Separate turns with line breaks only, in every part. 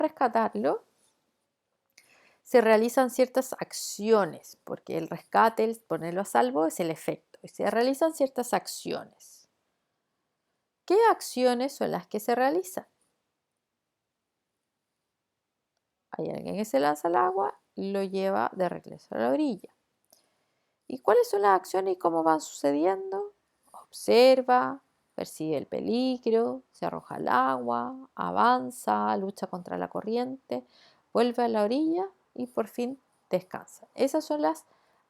rescatarlo, se realizan ciertas acciones, porque el rescate, el ponerlo a salvo, es el efecto, y se realizan ciertas acciones. ¿Qué acciones son las que se realizan? Hay alguien que se lanza al agua y lo lleva de regreso a la orilla. ¿Y cuáles son las acciones y cómo van sucediendo? Observa, percibe el peligro, se arroja al agua, avanza, lucha contra la corriente, vuelve a la orilla y por fin descansa. Esas son las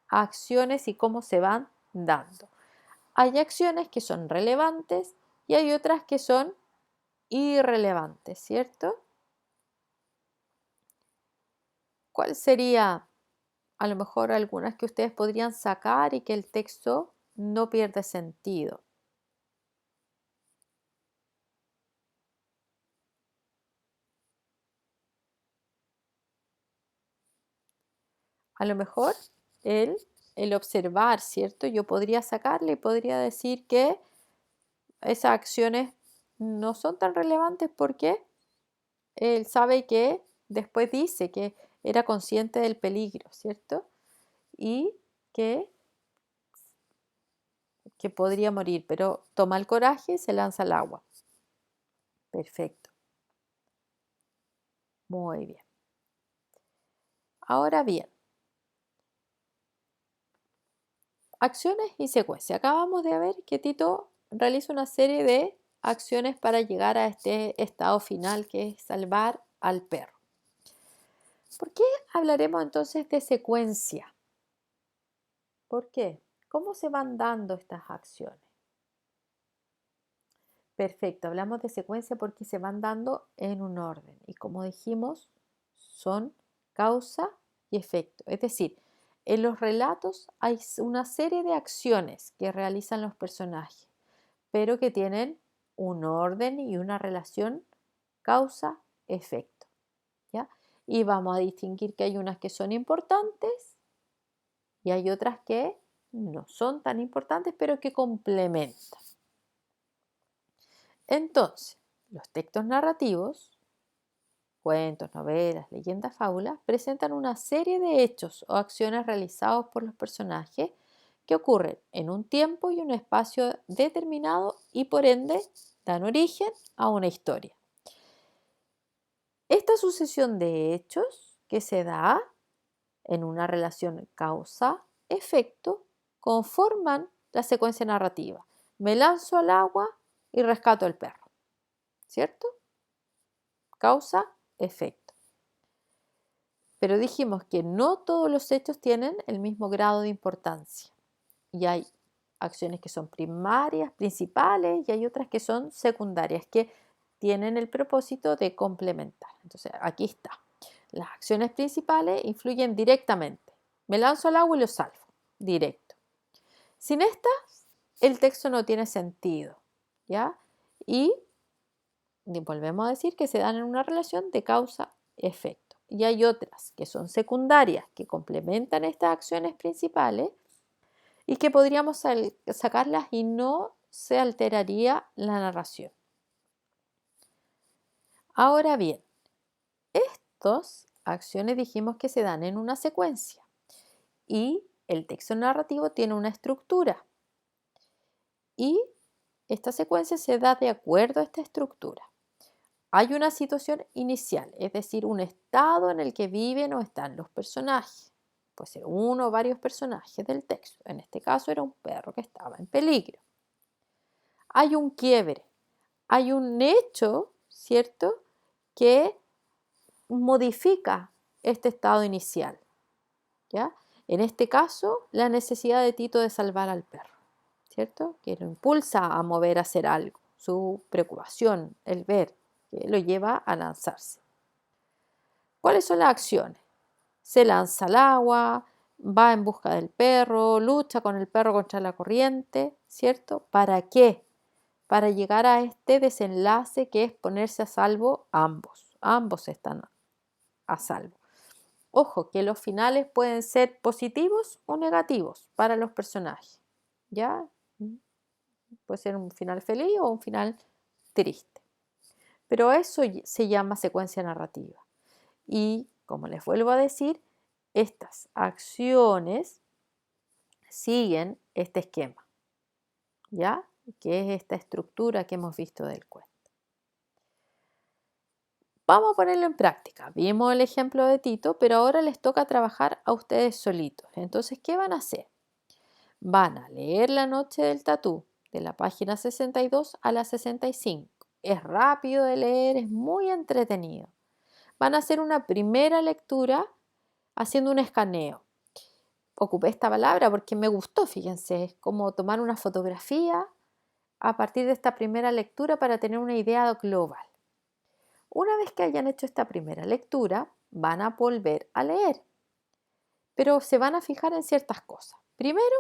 acciones y cómo se van dando. Hay acciones que son relevantes y hay otras que son irrelevantes, ¿cierto? ¿Cuál sería a lo mejor algunas que ustedes podrían sacar y que el texto no pierde sentido? A lo mejor el, el observar, ¿cierto? Yo podría sacarle y podría decir que esas acciones no son tan relevantes porque él sabe que después dice que era consciente del peligro, ¿cierto? Y que, que podría morir, pero toma el coraje y se lanza al agua. Perfecto. Muy bien. Ahora bien, acciones y secuencia. Acabamos de ver que Tito realiza una serie de acciones para llegar a este estado final que es salvar al perro. ¿Por qué hablaremos entonces de secuencia? ¿Por qué? ¿Cómo se van dando estas acciones? Perfecto, hablamos de secuencia porque se van dando en un orden y como dijimos, son causa y efecto. Es decir, en los relatos hay una serie de acciones que realizan los personajes, pero que tienen un orden y una relación causa-efecto, ¿ya? Y vamos a distinguir que hay unas que son importantes y hay otras que no son tan importantes, pero que complementan. Entonces, los textos narrativos, cuentos, novelas, leyendas, fábulas, presentan una serie de hechos o acciones realizados por los personajes que ocurren en un tiempo y un espacio determinado y por ende dan origen a una historia. Esta sucesión de hechos que se da en una relación causa-efecto conforman la secuencia narrativa. Me lanzo al agua y rescato al perro, ¿cierto? Causa-efecto. Pero dijimos que no todos los hechos tienen el mismo grado de importancia. Y hay acciones que son primarias, principales, y hay otras que son secundarias, que tienen el propósito de complementar. Entonces, aquí está. Las acciones principales influyen directamente. Me lanzo al agua y lo salvo. Directo. Sin estas, el texto no tiene sentido, ¿ya? Y volvemos a decir que se dan en una relación de causa-efecto. Y hay otras que son secundarias, que complementan estas acciones principales y que podríamos sacarlas y no se alteraría la narración. Ahora bien, estas acciones dijimos que se dan en una secuencia y el texto narrativo tiene una estructura y esta secuencia se da de acuerdo a esta estructura. Hay una situación inicial, es decir, un estado en el que viven o están los personajes. Puede ser uno o varios personajes del texto. En este caso era un perro que estaba en peligro. Hay un quiebre, hay un hecho, ¿cierto?, que modifica este estado inicial, ¿ya? En este caso, la necesidad de Tito de salvar al perro, ¿cierto?, que lo impulsa a mover a hacer algo, su preocupación, el ver, que lo lleva a lanzarse. ¿Cuáles son las acciones? Se lanza al agua, va en busca del perro, lucha con el perro contra la corriente, ¿cierto? ¿Para qué? Para llegar a este desenlace que es ponerse a salvo ambos. Ambos están a salvo. Ojo, que los finales pueden ser positivos o negativos para los personajes, ¿ya? Puede ser un final feliz o un final triste. pero eso se llama secuencia narrativa. Y como les vuelvo a decir, estas acciones siguen este esquema, ¿ya? Que es esta estructura que hemos visto del cuento. Vamos a ponerlo en práctica. Vimos el ejemplo de Tito, pero ahora les toca trabajar a ustedes solitos. Entonces, ¿qué van a hacer? Van a leer La noche del tatú, de la página 62 a la 65. Es rápido de leer, es muy entretenido. Van a hacer una primera lectura haciendo un escaneo. Ocupé esta palabra porque me gustó, fíjense, es como tomar una fotografía a partir de esta primera lectura para tener una idea global. Una vez que hayan hecho esta primera lectura, van a volver a leer, pero se van a fijar en ciertas cosas. Primero,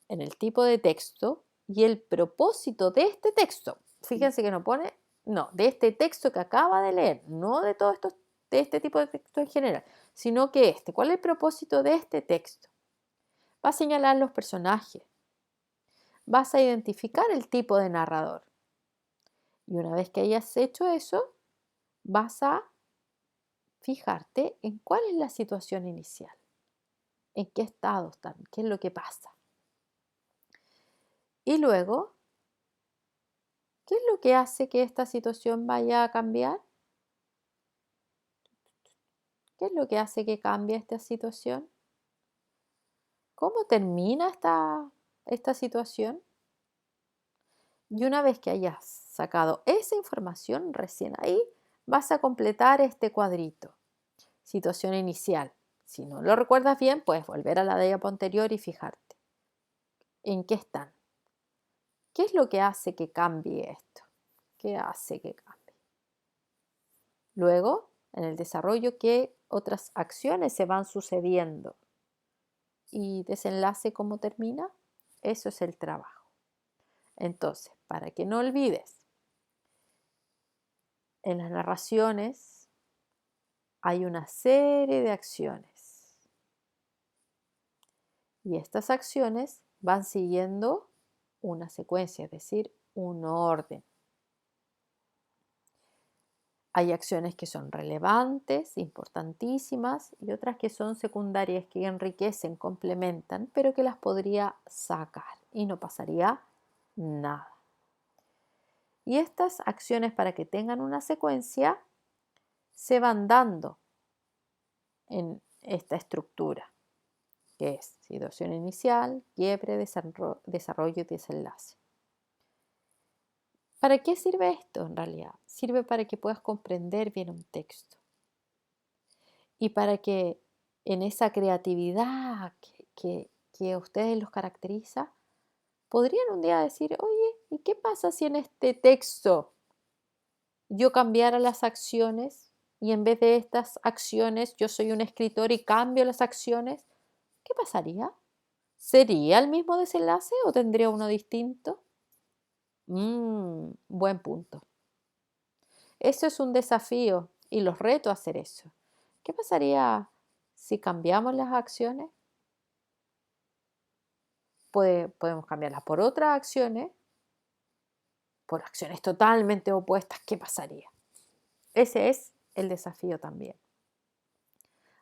en el tipo de texto y el propósito de este texto. Fíjense que no pone, no, de este texto que acaba de leer, no de todo esto, de este tipo de texto en general, sino que ¿cuál es el propósito de este texto? Va a señalar los personajes, vas a identificar el tipo de narrador. Y una vez que hayas hecho eso, vas a fijarte en cuál es la situación inicial, en qué estado están, qué es lo que pasa. Y luego, ¿qué es lo que hace que esta situación vaya a cambiar? ¿Qué es lo que hace que cambie esta situación? ¿Cómo termina esta situación? Y una vez que hayas sacado esa información, recién ahí vas a completar este cuadrito. Situación inicial. Si no lo recuerdas bien, puedes volver a la diapo anterior y fijarte en qué están. ¿Qué es lo que hace que cambie esto? ¿Qué hace que cambie? Luego, en el desarrollo, ¿qué otras acciones se van sucediendo? Y desenlace, ¿cómo termina? Eso es el trabajo. Entonces, para que no olvides, en las narraciones hay una serie de acciones. Y estas acciones van siguiendo una secuencia, es decir, un orden. Hay acciones que son relevantes, importantísimas, y otras que son secundarias, que enriquecen, complementan, pero que las podría sacar y no pasaría nada. Y estas acciones, para que tengan una secuencia, se van dando en esta estructura, que es situación inicial, quiebre, desarrollo y desenlace. ¿Para qué sirve esto en realidad? Sirve para que puedas comprender bien un texto y para que en esa creatividad que a ustedes los caracteriza, podrían un día decir, oye, ¿y qué pasa si en este texto yo cambiara las acciones y en vez de estas acciones yo soy un escritor y cambio las acciones? ¿Qué pasaría? ¿Sería el mismo desenlace o tendría uno distinto? Buen punto. Eso es un desafío y los reto a hacer eso. ¿Qué pasaría si cambiamos las acciones? Podemos cambiarlas por otras acciones, por acciones totalmente opuestas. ¿Qué pasaría? Ese es el desafío también.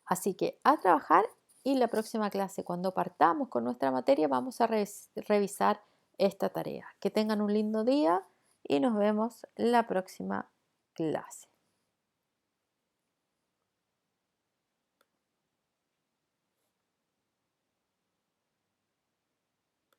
Así que a trabajar, y la próxima clase, cuando partamos con nuestra materia, vamos a revisar esta tarea. Que tengan un lindo día y nos vemos la próxima clase.